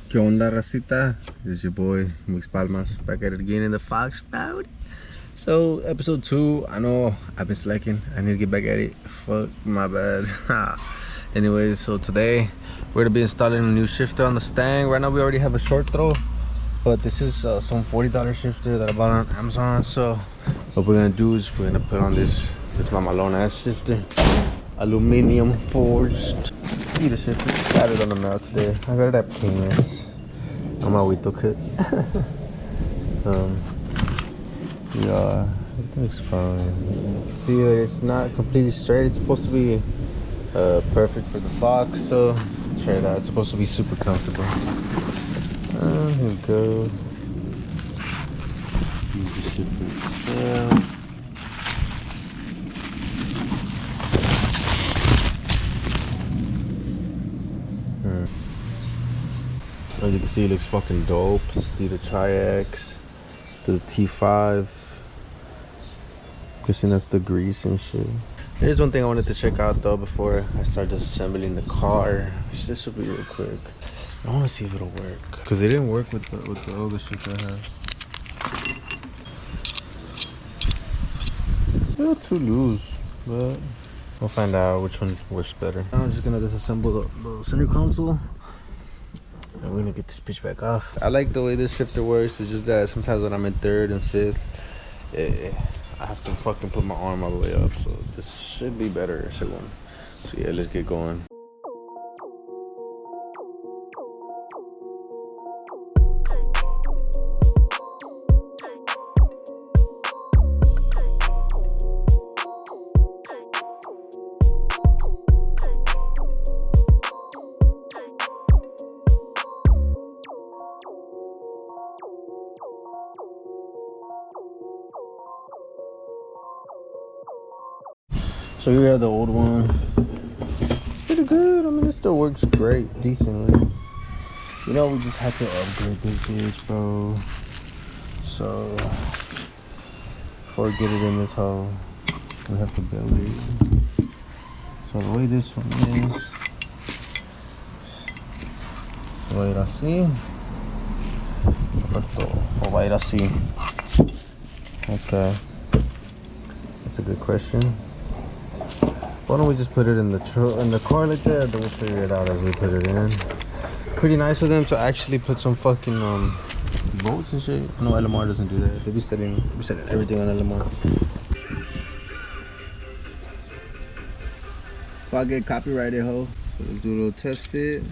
¿Qué onda, racita? This is your boy, Mix Palmas, back at it again in the Foxbody. So, episode 2, I know I've been slacking. I need to get back at it. Fuck, my bad. Anyways, so today, we're gonna be installing a new shifter on the Stang. Right now, we already have a short throw, but this is some $40 shifter that I bought on Amazon. So, what we're gonna do is we're gonna put on this mamalone ass shifter. Aluminum forged Steeda shifter. Got it on the mail today. I got it at Payments. On my Wito Cuts. Yeah, it looks fine. See that it's not completely straight. It's supposed to be perfect for the Fox, so try it out. It's supposed to be super comfortable. Here we go. Use the shifter itself. As you can see, it looks fucking dope. Steeda Tri-X to the T5. Guessing that's the grease and shit. Here's one thing I wanted to check out though before I start disassembling the car. This will be real quick. I want to see if it'll work, because it didn't work with the other shit I have. Still too loose, but we'll find out which one works better. I'm just gonna disassemble the center console. And we're gonna get this bitch back off. I like the way this shifter works. It's just that sometimes when I'm in third and fifth, I have to fucking put my arm all the way up. So this should be better. So yeah, let's get going. So here we have the old one. Pretty good. I mean, it still works great, decently. You know, we just had to upgrade this bitch, bro. So before we get it in this hole, we have to build it. So the way this one is, va a ir así. Perfecto. O va a ir así. Okay. That's a good question. Why don't we just put it in the car like that, then we'll figure it out as we put it in. Pretty nice of them to actually put some fucking bolts and shit. No, LMR doesn't do that. They be setting everything on LMR. If I get copyrighted, ho. So let's do a little test fit.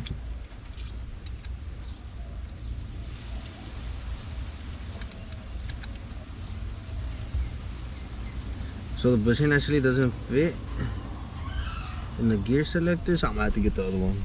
So the bushing actually doesn't fit in the gear selector, so I'm gonna have to get the other one.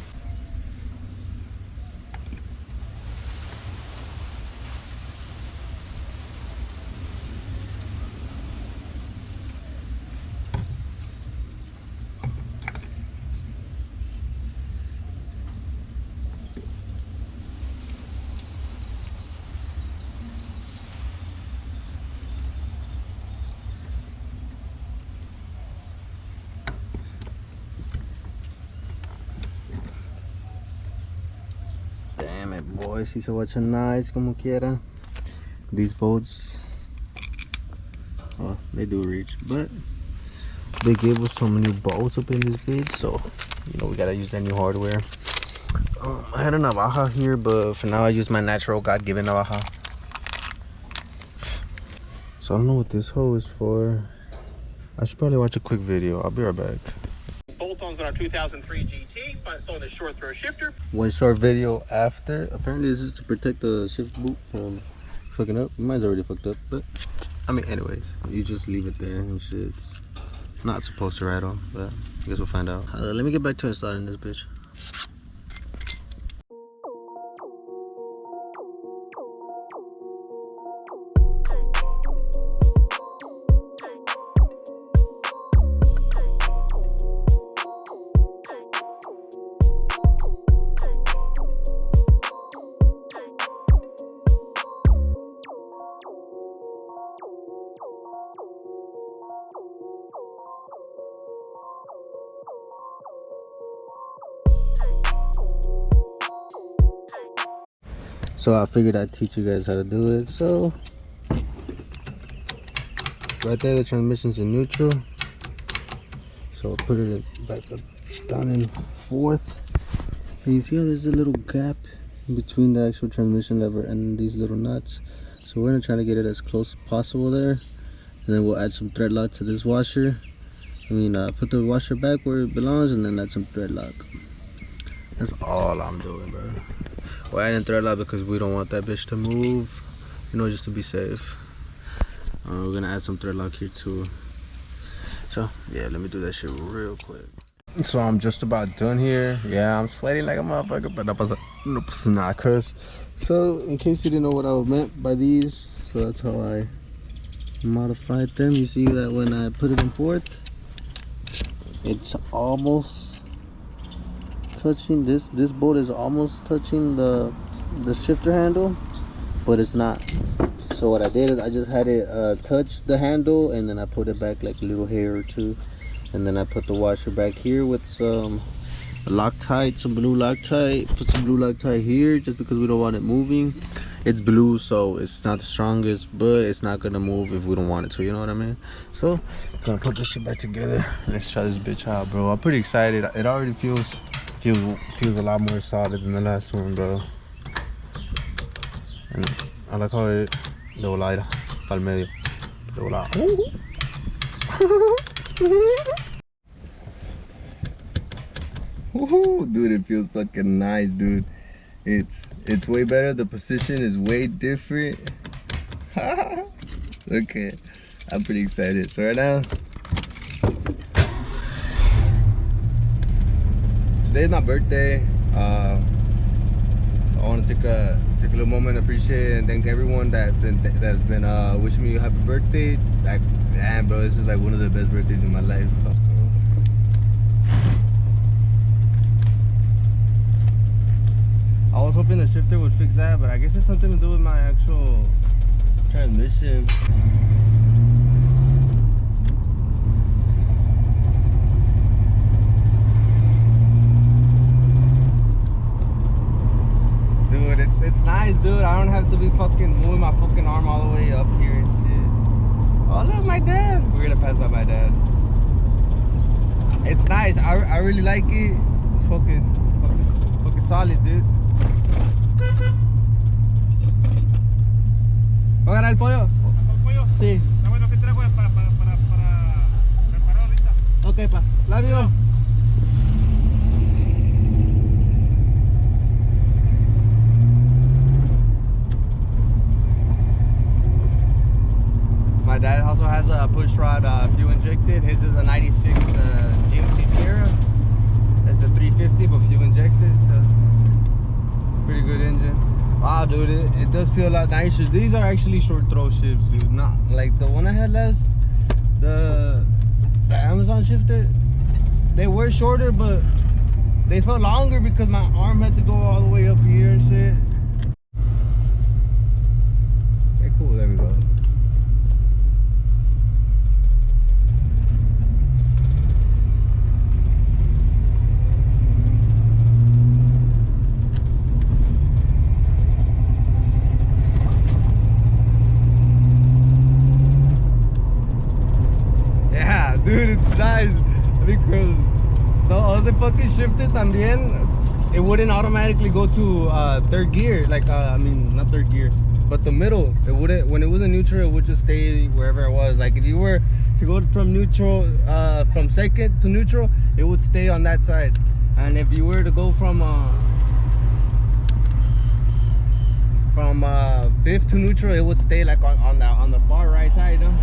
Damn it, boys. He's so nice, como quiera. These bolts, oh, they do reach, but they gave us so many bolts up in this bitch, so you know we gotta use that new hardware. I had a navaja here, but for now I use my natural God-given navaja. So I don't know what this hole is for. I should probably watch a quick video. I'll be right back. Bolt-ons on our 2003 GT by installing the short throw shifter. One short video after. Apparently this is to protect the shift boot from fucking up. Mine's already fucked up, but I mean, anyways, you just leave it there and shit. It's not supposed to rattle, but I guess we'll find out. Let me get back to installing this bitch. So I figured I'd teach you guys how to do it. So right there, the transmission's in neutral. So I'll put it back up, down in fourth. And you see how there's a little gap in between the actual transmission lever and these little nuts. So we're gonna try to get it as close as possible there. And then we'll add some thread lock to this washer. Put the washer back where it belongs and then add some thread lock. That's all I'm doing, bro. We're adding thread lock because we don't want that bitch to move, just to be safe. We're gonna add some thread lock here too. So yeah, let me do that shit real quick. So I'm just about done here. Yeah, I'm sweating like a motherfucker, but no pasa nada, cuz. So in case you didn't know what I meant by these, so that's how I modified them. You see that when I put it in fourth, it's almost touching this bolt is almost touching the shifter handle, but it's not. So what I did is I just had it touch the handle, and then I put it back like a little hair or two, and then I put the washer back here with some Loctite, some blue Loctite. Put some blue Loctite here just because we don't want it moving. It's blue, so it's not the strongest, but it's not gonna move if we don't want it to, you know what I mean? So I'm gonna put this shit back together. Let's try this bitch out, bro. I'm pretty excited. It already feels a lot more solid than the last one, bro. And I like how it de volada pa'l medio. De volada. Dude, it feels fucking nice, dude. It's way better. The position is way different. Okay, I'm pretty excited. So right now, today's my birthday. I want to take a little moment to appreciate and thank everyone that's been wishing me a happy birthday. Like, damn, bro, this is like one of the best birthdays in my life. I was hoping the shifter would fix that, but I guess it's something to do with my actual transmission. Dude, it's nice, dude. I don't have to be fucking moving my fucking arm all the way up here and shit. Oh, look, my dad. We're gonna pass by my dad. It's nice. I really like it. It's fucking solid, dude. ¿Va a ganar el pollo? ¿El pollo? Sí. Está bueno que traigo para preparar ahorita. Ok, pa. Love you. My dad also has a push rod fuel injected. His is a 96 GMC Sierra. It's a 350 but fuel injected. So pretty good engine. Wow, dude, it does feel a lot nicer. These are actually short throw shifts, dude. Not like the one I had last, the Amazon shifter. They were shorter, but they felt longer because my arm had to go all the way up here and shit. Okay, cool. There we go. Dude, it's nice because the other fucking shifter también, it wouldn't automatically go to third gear, like not third gear, but the middle. It wouldn't. When it was in neutral, it would just stay wherever it was. Like if you were to go from neutral, from second to neutral, it would stay on that side. And if you were to go from fifth to neutral, it would stay like on the far right side, you know?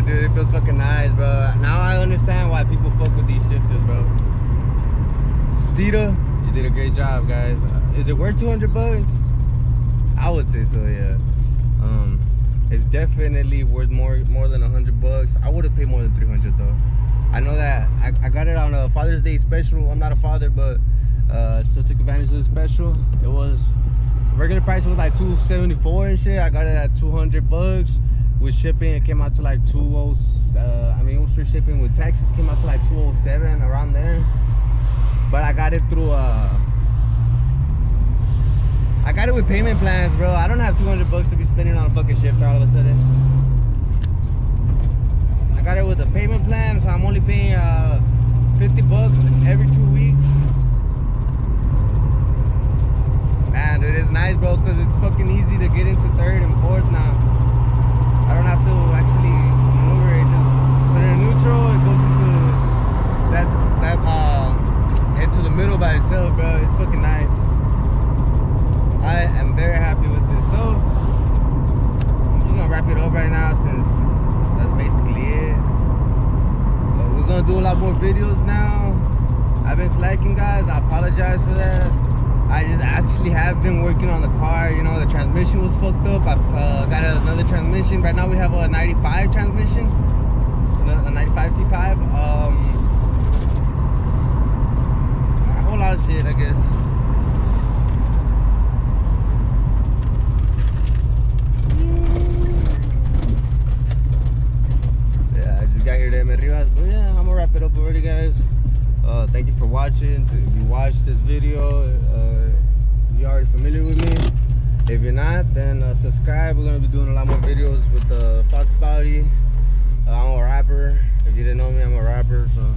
Dude, it feels fucking nice, bro. Now I understand why people fuck with these shifters, bro. Steeda, you did a great job, guys. Is it worth 200 bucks? I would say so, yeah. It's definitely worth more than 100 bucks. I would have paid more than 300 though. I know that I got it on a Father's Day special. I'm not a father, but Still took advantage of the special. It was regular price was like $274 and shit. I got it at $200 with shipping. It came out to like I mean, it was free shipping with taxes. Came out to like $207 around there. But I got it through I got it with payment plans, bro. I don't have $200 to be spending on a fucking shifter all of a sudden. I got it with a payment plan, so I'm only paying $50 every 2 weeks. Man, it is nice, bro, because it's fucking easy to get into third and fourth now. I don't have to actually maneuver it. Just put it in neutral. It goes into into the middle by itself, bro. It's fucking nice. I am very happy with this. So I'm just gonna wrap it up right now since that's basically it. But we're gonna do a lot more videos now. I've been slacking, guys. I apologize for that. I just actually have been working on the car. You know, the transmission was fucked up. I've got another transmission. Right now we have a 95 transmission, a 95 T5. A whole lot of shit, I guess. Yeah, I just got here to Emer Rivas. But yeah, I'm gonna wrap it up already, guys. Thank you for watching. If you watched this video, you're already familiar with me. If you're not, then subscribe. We're gonna be doing a lot more videos with the Foxbody. I'm a rapper. If you didn't know me, I'm a rapper. So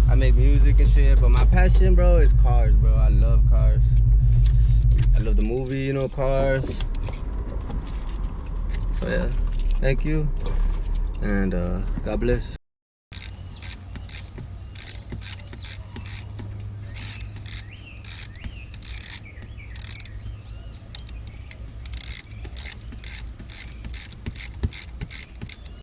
I make music and shit. But my passion, bro, is cars, bro. I love cars. I love the movie, you know, Cars. So yeah, thank you, and God bless.